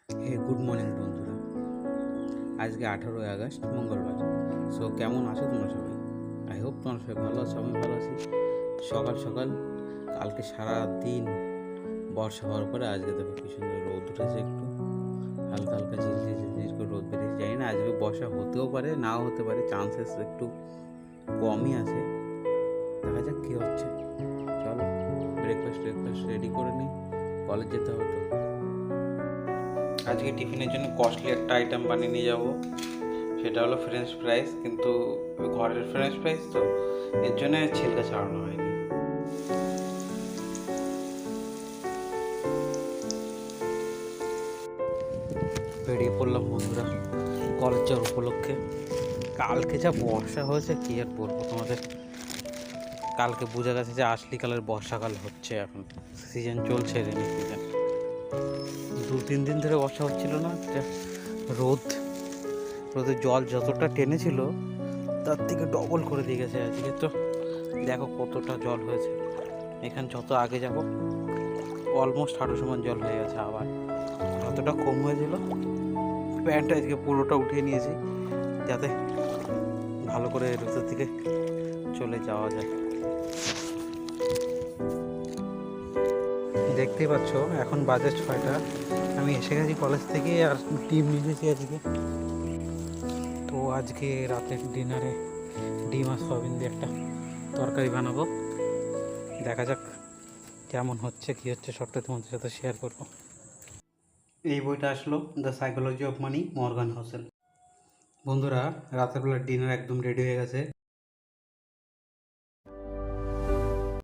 Good morning বন্ধুরা। আজকে 18ই August মঙ্গলবার। সো কেমন আছো তোমরা সবাই? আই হোপ তোমরা সবাই ভালো আছো, আমি ভালো আছি। সকাল সকাল কালকে সারা দিন বর্ষা হওয়ার পরে আজকে দেখো কি সুন্দর রোদ উঠেছে, একটু হালকা হালকা ঝিলঝিল ঝিলঝিল করে রোদ বেরিয়েছে। জানি না আজকে বর্ষা হতেও পারে, নাও হতে পারে, চান্সেস একটু কমই আছে। দেখা যাক কী হচ্ছে। চলো ব্রেকফাস্ট রেডি করে নিই, কলেজ যেতে হবে তো। আজকে টিফিনের জন্য কস্টলি একটা আইটেম বানিয়ে নিয়ে যাবো, সেটা হলো ফ্রেঞ্চ ফ্রাইস। কিন্তু ঘরের ফ্রেঞ্চ ফ্রাইস তো, এর জন্য ছিলকা ছাড়ানো হয়নি। বেরিয়ে পড়লাম বন্ধুরা কলেজ যাওয়ার উপলক্ষে। কালকে যা বর্ষা হয়েছে কি আর বলবো তোমাদের। কালকে বোঝা গেছে যে আসলি কালের বর্ষাকাল হচ্ছে, এখন সিজন চলছে, রেনি সিজন। 2-3 দিন ধরে বর্ষা হচ্ছিল না, রোদ রোদের জল যতটা টেনেছিল তার থেকে ডবল করে দিয়ে গেছে আজকে। তো দেখো কতটা জল হয়েছে। এখানে যত আগে যাব অলমোস্ট হাঁটু সমান জল হয়ে গেছে। আবার যতটা কম হয়েছিল, প্যান্টটা আজকে পুরোটা উঠিয়ে নিয়েছি যাতে ভালো করে রোদের দিকে চলে যাওয়া যায়। দেখতেই পাচ্ছ এখন বাজে 6টা। আমি এসে গেছি কলেজ থেকে, আর ডিম নিয়ে এসেছি আজকে। তো আজকে রাতের ডিনারে ডিম আর সয়াবিন দিয়ে একটা তরকারি বানাবো। দেখা যাক কেমন হচ্ছে কী হচ্ছে, সবটা তোমাদের সাথে শেয়ার করবো। এই বইটা আসলো the psychology of money, Morgan Housel. বন্ধুরা রাতের বেলা ডিনার একদম রেডি হয়ে গেছে।